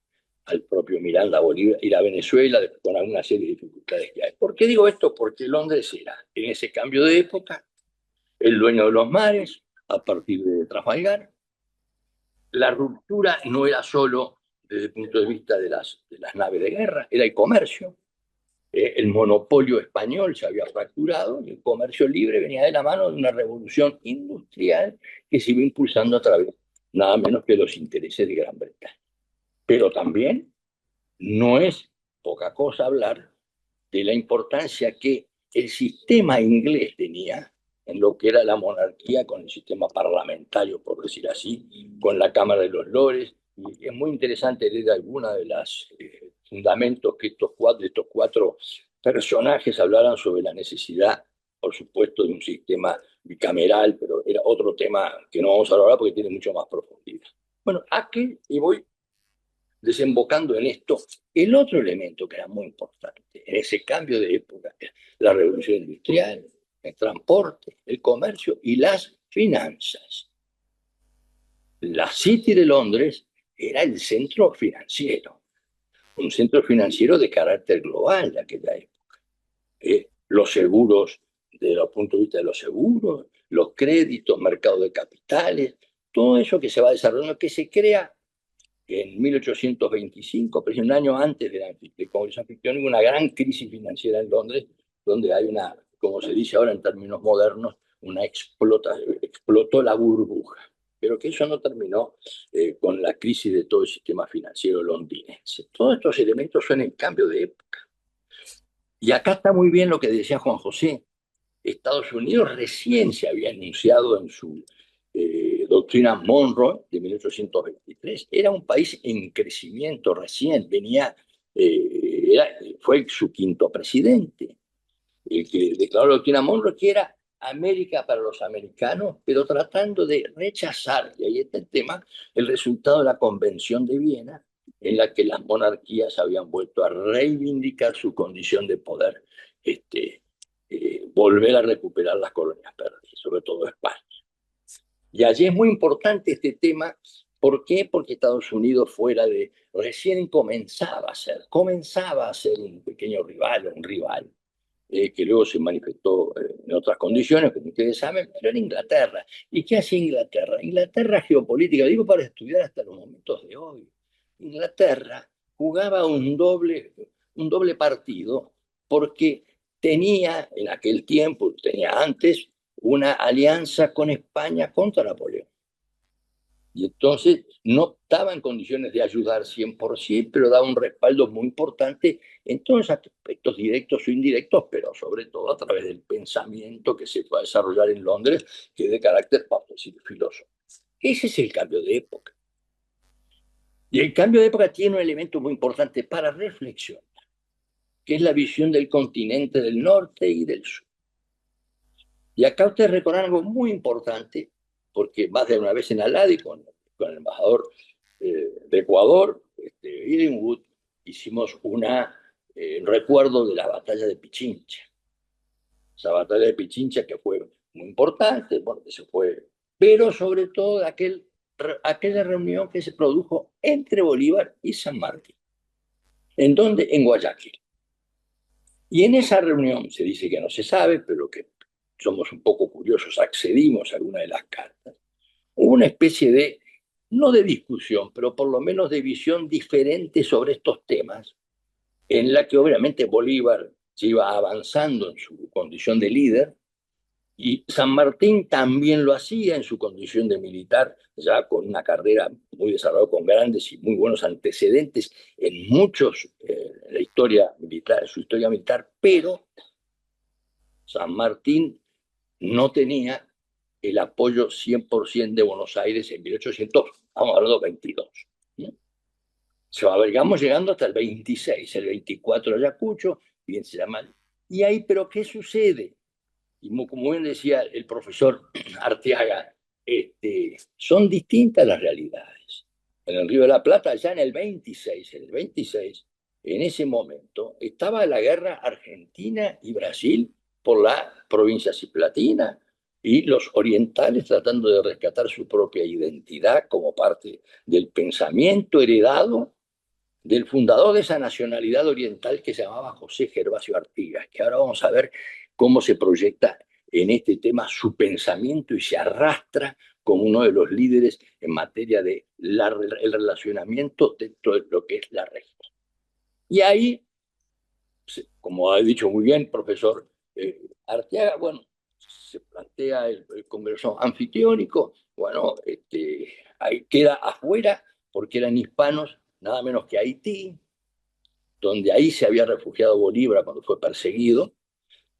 al propio Miranda Bolívar ir a Venezuela con alguna serie de dificultades que hay. ¿Por qué digo esto? Porque Londres era, en ese cambio de época, el dueño de los mares a partir de Trafalgar. La ruptura no era solo desde el punto de vista de las naves de guerra, era el comercio. El monopolio español se había fracturado y el comercio libre venía de la mano de una revolución industrial que se iba impulsando a través nada menos que los intereses de Gran Bretaña. Pero también no es poca cosa hablar de la importancia que el sistema inglés tenía en lo que era la monarquía con el sistema parlamentario, por decir así, con la Cámara de los Lores. Y es muy interesante leer algunos de los fundamentos que estos cuatro personajes hablaran sobre la necesidad, por supuesto, de un sistema bicameral, pero era otro tema que no vamos a hablar porque tiene mucho más profundidad. Bueno, aquí y voy desembocando en esto, el otro elemento que era muy importante en ese cambio de época, la revolución industrial, el transporte, el comercio y las finanzas. La City de Londres era el centro financiero, un centro financiero de carácter global de aquella época. Los seguros, desde el punto de vista de los seguros, los créditos, mercado de capitales, todo eso que se va desarrollando, que se crea en 1825, pero un año antes de Congreso Anfitrión, una gran crisis financiera en Londres, donde hay una, como se dice ahora en términos modernos, explotó la burbuja. Pero que eso no terminó con la crisis de todo el sistema financiero londinense. Todos estos elementos son el cambio de época. Y acá está muy bien lo que decía Juan José. Estados Unidos recién se había anunciado en su doctrina Monroe de 1823. Era un país en crecimiento recién, fue su quinto presidente, el que declaró la doctrina Monroe, que era América para los americanos, pero tratando de rechazar, y ahí está el tema, el resultado de la Convención de Viena, en la que las monarquías habían vuelto a reivindicar su condición de poder, volver a recuperar las colonias perdidas, sobre todo España. Y allí es muy importante este tema. ¿Por qué? Porque Estados Unidos recién comenzaba a ser un pequeño rival, un rival, que luego se manifestó en otras condiciones, como ustedes saben, pero en Inglaterra. ¿Y qué hacía Inglaterra? Inglaterra geopolítica, digo para estudiar hasta los momentos de hoy. Inglaterra jugaba un doble partido porque tenía, en aquel tiempo, tenía antes, una alianza con España contra Napoleón. Y entonces no estaba en condiciones de ayudar 100%, pero daba un respaldo muy importante en todos aspectos directos o indirectos, pero sobre todo a través del pensamiento que se fue a desarrollar en Londres, que es de carácter, vamos a decir, filósofo. Ese es el cambio de época. Y el cambio de época tiene un elemento muy importante para reflexionar, que es la visión del continente del norte y del sur. Y acá ustedes recordarán algo muy importante, porque más de una vez en Aladi, con el embajador de Ecuador, Illingwood, hicimos un recuerdo de la batalla de Pichincha. Esa batalla de Pichincha que fue muy importante, bueno, que se fue, pero sobre todo aquella reunión que se produjo entre Bolívar y San Martín. ¿En dónde? En Guayaquil. Y en esa reunión, se dice que no se sabe, pero que somos un poco curiosos, accedimos a alguna de las cartas. Hubo una especie de, no de discusión, pero por lo menos de visión diferente sobre estos temas, en la que obviamente Bolívar se iba avanzando en su condición de líder, y San Martín también lo hacía en su condición de militar, ya con una carrera muy desarrollada, con grandes y muy buenos antecedentes en la historia militar, su historia militar, pero San Martín no tenía el apoyo 100% de Buenos Aires en 1822. ¿No? Vamos llegando hasta el 26, el 24 de Ayacucho, bien se llama. Y ahí, pero ¿qué sucede? Y como bien decía el profesor Arteaga, son distintas las realidades. En el Río de la Plata, ya en el 26, en ese momento, estaba la guerra Argentina y Brasil por la provincia cisplatina, y los orientales tratando de rescatar su propia identidad como parte del pensamiento heredado del fundador de esa nacionalidad oriental que se llamaba José Gervasio Artigas, que ahora vamos a ver cómo se proyecta en este tema su pensamiento y se arrastra como uno de los líderes en materia de el relacionamiento dentro de lo que es la región. Y ahí, como ha dicho muy bien el profesor Arteaga, bueno, se plantea el Congreso anfitriónico, bueno, ahí queda afuera porque eran hispanos nada menos que Haití, donde ahí se había refugiado Bolívar cuando fue perseguido.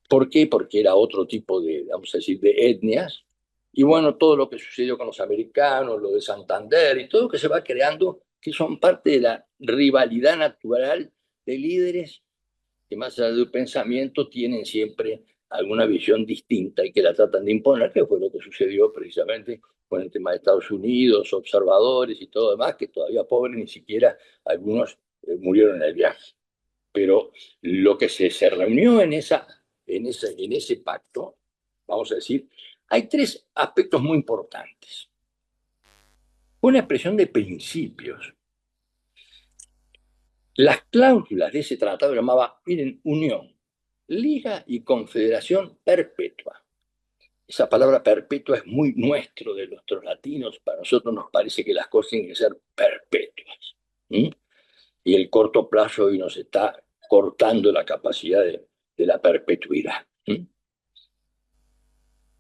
¿Por qué? Porque era otro tipo de, vamos a decir, de etnias. Y bueno, todo lo que sucedió con los americanos, lo de Santander y todo lo que se va creando, que son parte de la rivalidad natural de líderes que más allá del pensamiento tienen siempre alguna visión distinta y que la tratan de imponer, que fue lo que sucedió precisamente con el tema de Estados Unidos, observadores y todo demás, que todavía pobres, ni siquiera algunos murieron en el viaje. Pero lo que se reunió en ese pacto, vamos a decir, hay tres aspectos muy importantes. Una expresión de principios. Las cláusulas de ese tratado llamaba, miren, unión, liga y confederación perpetua. Esa palabra perpetua es muy nuestro de nuestros latinos. Para nosotros nos parece que las cosas tienen que ser perpetuas. ¿Mm? Y el corto plazo hoy nos está cortando la capacidad de la perpetuidad. ¿Mm?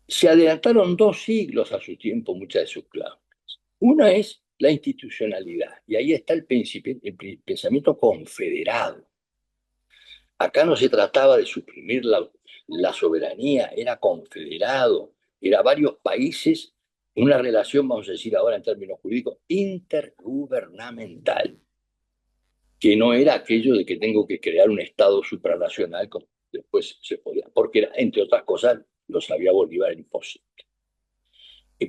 Se adelantaron 2 siglos a su tiempo muchas de sus cláusulas. Una es la institucionalidad, y ahí está el pensamiento confederado. Acá no se trataba de suprimir la soberanía, era confederado, era varios países, una relación, vamos a decir ahora en términos jurídicos, intergubernamental, que no era aquello de que tengo que crear un Estado supranacional, como después se podía, porque era, entre otras cosas, lo sabía Bolívar, era imposible.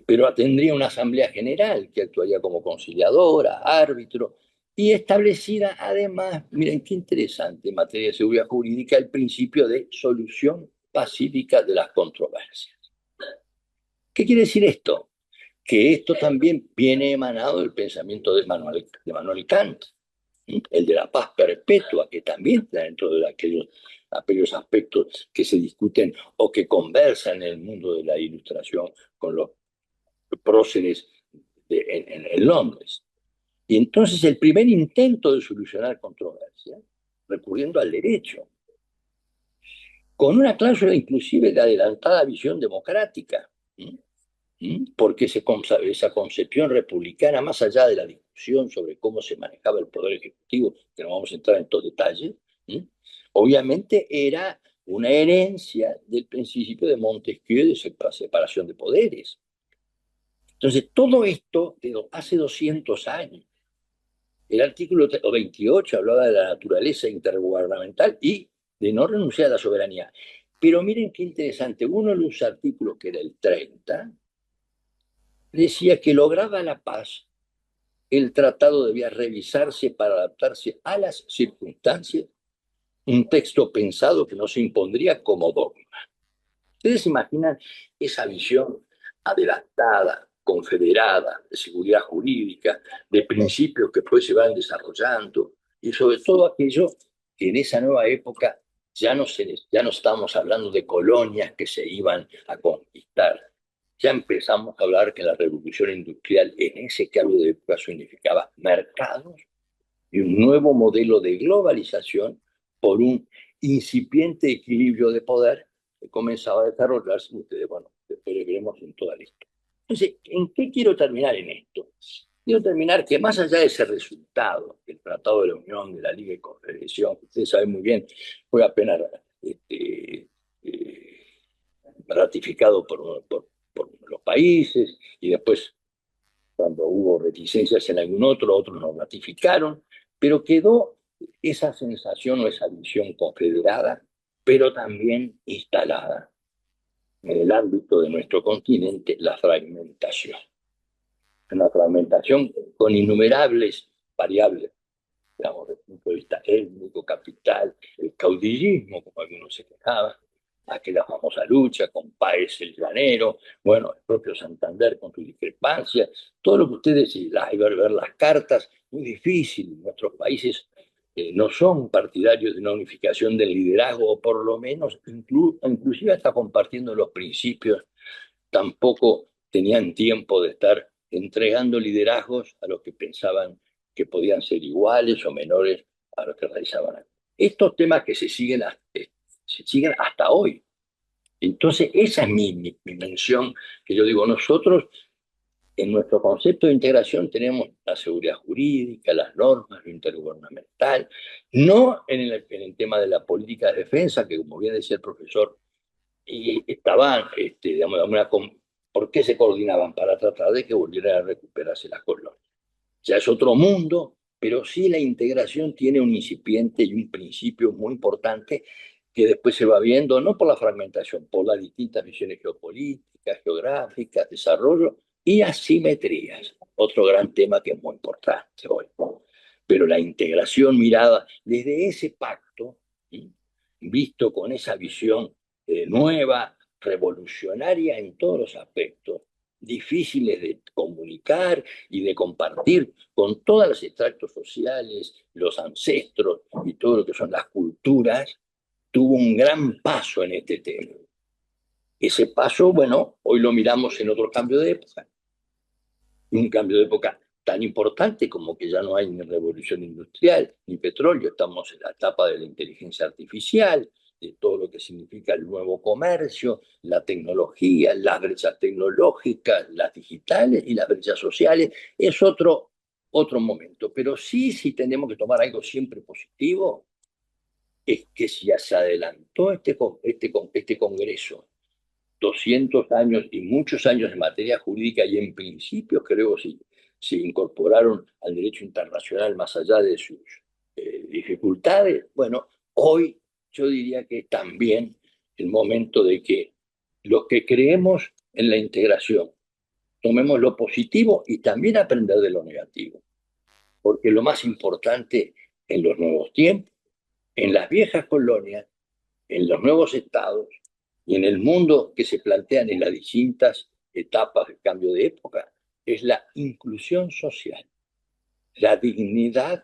Pero tendría una asamblea general que actuaría como conciliadora, árbitro, y establecida además, miren qué interesante en materia de seguridad jurídica, el principio de solución pacífica de las controversias. ¿Qué quiere decir esto? Que esto también viene emanado del pensamiento de Manuel Kant, el de la paz perpetua, que también está dentro de aquellos aspectos que se discuten o que conversan en el mundo de la ilustración con los próceres en Londres. Y entonces el primer intento de solucionar controversias, recurriendo al derecho, con una cláusula inclusive de adelantada visión democrática, porque esa concepción republicana, más allá de la discusión sobre cómo se manejaba el poder ejecutivo, que no vamos a entrar en estos detalles, obviamente era una herencia del principio de Montesquieu de separación de poderes. Entonces, todo esto hace 200 años. El artículo 28 hablaba de la naturaleza intergubernamental y de no renunciar a la soberanía. Pero miren qué interesante, uno de los artículos, que era el 30, decía que lograba la paz, el tratado debía revisarse para adaptarse a las circunstancias, un texto pensado que no se impondría como dogma. ¿Ustedes se imaginan esa visión adelantada, confederada, de seguridad jurídica, de principios que después se van desarrollando, y sobre todo aquello que en esa nueva época ya no estamos hablando de colonias que se iban a conquistar? Ya empezamos a hablar que la revolución industrial en ese cambio de época significaba mercados y un nuevo modelo de globalización por un incipiente equilibrio de poder que comenzaba a desarrollarse. Ustedes, bueno, después lo veremos en toda la historia. Entonces, ¿en qué quiero terminar en esto? Quiero terminar que más allá de ese resultado, el Tratado de la Unión, de la Liga de Confederación, que ustedes saben muy bien, fue apenas ratificado por los países, y después, cuando hubo reticencias en algún otro, otros no ratificaron, pero quedó esa sensación o esa visión confederada, pero también instalada en el ámbito de nuestro continente, la fragmentación. Una fragmentación con innumerables variables, digamos, desde el punto de vista étnico, capital, el caudillismo, como algunos se quejaban, aquella famosa lucha con Páez el Llanero, bueno, el propio Santander con sus discrepancias, todo lo que ustedes, y ver las cartas, muy difícil. Nuestros países no son partidarios de una unificación del liderazgo, o por lo menos, inclusive hasta compartiendo los principios, tampoco tenían tiempo de estar entregando liderazgos a los que pensaban que podían ser iguales o menores a los que realizaban. Estos temas que se siguen hasta hoy. Entonces, esa es mi mención, que yo digo, nosotros en nuestro concepto de integración tenemos la seguridad jurídica, las normas, lo intergubernamental, no en el tema de la política de defensa, que como bien decía el profesor, y estaban, digamos, ¿por qué se coordinaban? Para tratar de que volvieran a recuperarse las colonias. Ya es otro mundo, pero sí la integración tiene un incipiente y un principio muy importante que después se va viendo, no por la fragmentación, por las distintas visiones geopolíticas, geográficas, desarrollo y asimetrías. Otro gran tema que es muy importante hoy. Pero la integración mirada desde ese pacto, ¿sí?, visto con esa visión nueva, revolucionaria en todos los aspectos, difíciles de comunicar y de compartir con todos los extractos sociales, los ancestros y todo lo que son las culturas, tuvo un gran paso en este tema. Ese paso, bueno, hoy lo miramos en otro cambio de época. Un cambio de época tan importante como que ya no hay ni revolución industrial, ni petróleo, estamos en la etapa de la inteligencia artificial, de todo lo que significa el nuevo comercio, la tecnología, las brechas tecnológicas, las digitales y las brechas sociales. Es otro momento. Pero sí tenemos que tomar algo siempre positivo, es que si ya se adelantó este Congreso 200 años y muchos años en materia jurídica, y en principio creo que se incorporaron al derecho internacional más allá de sus dificultades, bueno, hoy yo diría que es también el momento de que los que creemos en la integración tomemos lo positivo y también aprender de lo negativo, porque lo más importante en los nuevos tiempos, en las viejas colonias, en los nuevos estados y en el mundo que se plantean en las distintas etapas del cambio de época, es la inclusión social, la dignidad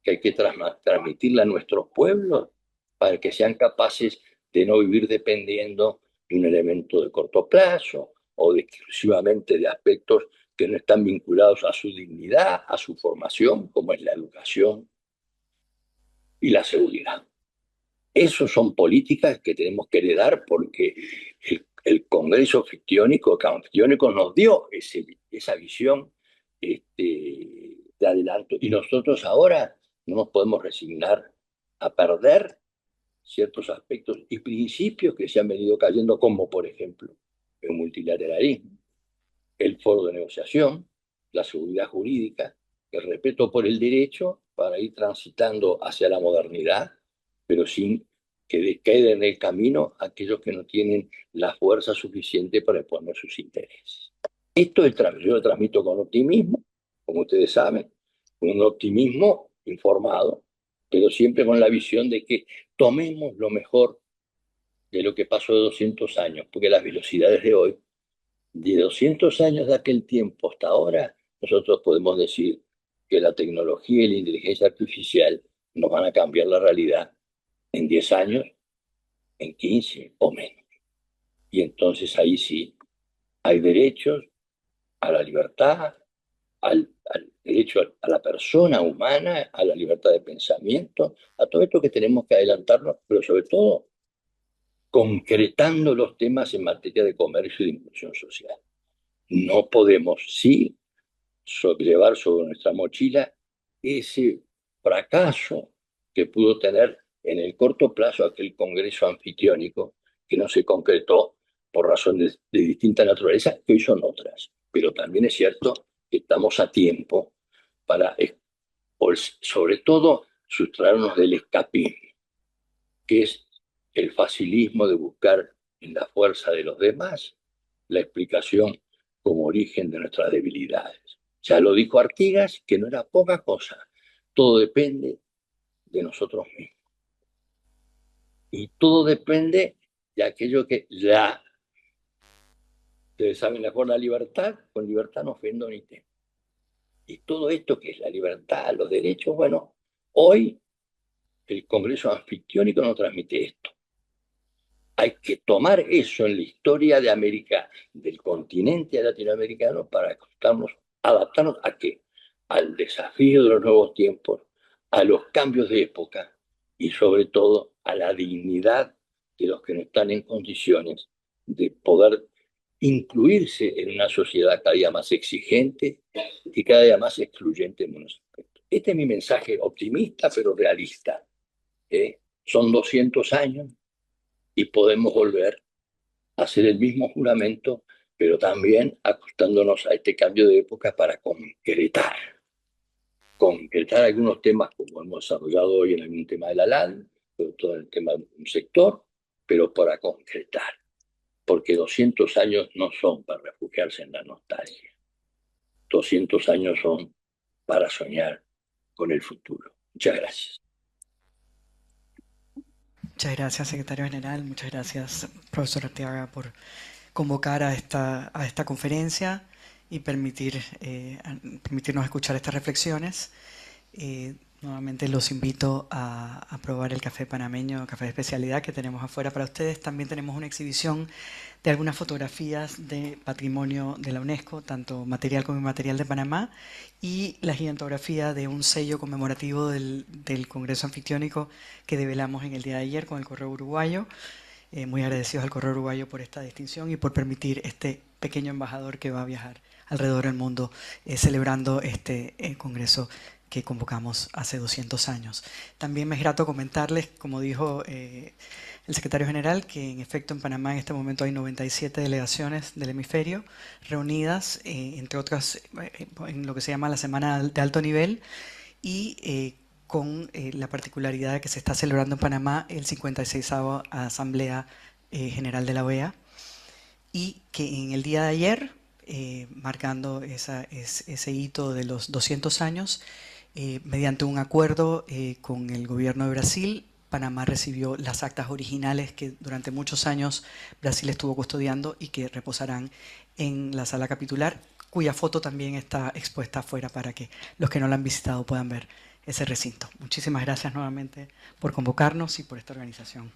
que hay que transmitirla a nuestros pueblos para que sean capaces de no vivir dependiendo de un elemento de corto plazo o exclusivamente de aspectos que no están vinculados a su dignidad, a su formación, como es la educación y la seguridad. Esas son políticas que tenemos que heredar, porque el Congreso Anfitriónico nos dio esa visión de adelanto, y nosotros ahora no nos podemos resignar a perder ciertos aspectos y principios que se han venido cayendo, como por ejemplo el multilateralismo, el foro de negociación, la seguridad jurídica, el respeto por el derecho para ir transitando hacia la modernidad, pero sin que queden en el camino aquellos que no tienen la fuerza suficiente para exponer sus intereses. Esto yo lo transmito con optimismo, como ustedes saben, con un optimismo informado, pero siempre con la visión de que tomemos lo mejor de lo que pasó de 200 años, porque las velocidades de hoy, de 200 años de aquel tiempo hasta ahora, nosotros podemos decir que la tecnología y la inteligencia artificial nos van a cambiar la realidad en 10 años, en 15 o menos. Y entonces ahí sí hay derechos a la libertad, al derecho a la persona humana, a la libertad de pensamiento, a todo esto que tenemos que adelantarnos, pero sobre todo concretando los temas en materia de comercio y de inclusión social. No podemos, sí, llevar sobre nuestra mochila ese fracaso que pudo tener en el corto plazo aquel Congreso Anfitriónico, que no se concretó por razones de distinta naturaleza, que hoy son otras. Pero también es cierto que estamos a tiempo para, sobre todo, sustraernos del escapismo, que es el facilismo de buscar en la fuerza de los demás la explicación como origen de nuestras debilidades. Ya lo dijo Artigas, que no era poca cosa. Todo depende de nosotros mismos. Y todo depende de aquello que ustedes saben, la libertad, con libertad no ofendo ni temo. Y todo esto que es la libertad, los derechos, bueno, hoy el Congreso Anfictiónico nos transmite esto. Hay que tomar eso en la historia de América, del continente latinoamericano, para adaptarnos ¿a qué? Al desafío de los nuevos tiempos, a los cambios de época y sobre todo a la dignidad de los que no están en condiciones de poder incluirse en una sociedad cada día más exigente y cada día más excluyente en unos aspectos. Este es mi mensaje optimista pero realista. Son 200 años y podemos volver a hacer el mismo juramento, pero también acostándonos a este cambio de época para concretar algunos temas como hemos desarrollado hoy en algún tema de la LAN, sobre todo en el tema de un sector, pero para concretar, porque 200 años no son para refugiarse en la nostalgia. 200 años son para soñar con el futuro. Muchas gracias. Muchas gracias, secretario general. Muchas gracias, profesor Arteaga, por convocar a esta conferencia y permitirnos escuchar estas reflexiones. Nuevamente los invito a probar el café panameño, café de especialidad que tenemos afuera para ustedes. También tenemos una exhibición de algunas fotografías de patrimonio de la UNESCO, tanto material como inmaterial de Panamá, y la gigantografía de un sello conmemorativo del Congreso Anfictiónico que develamos en el día de ayer con el Correo Uruguayo. Muy agradecidos al Correo Uruguayo por esta distinción y por permitir este pequeño embajador que va a viajar alrededor del mundo celebrando este congreso que convocamos hace 200 años. También me es grato comentarles, como dijo el secretario general, que en efecto en Panamá en este momento hay 97 delegaciones del hemisferio reunidas, entre otras, en lo que se llama la Semana de Alto Nivel, y con la particularidad de que se está celebrando en Panamá el 56ª Asamblea General de la OEA, y que en el día de ayer, marcando ese hito de los 200 años, mediante un acuerdo con el gobierno de Brasil, Panamá recibió las actas originales que durante muchos años Brasil estuvo custodiando y que reposarán en la sala capitular, cuya foto también está expuesta afuera para que los que no la han visitado puedan ver ese recinto. Muchísimas gracias nuevamente por convocarnos y por esta organización.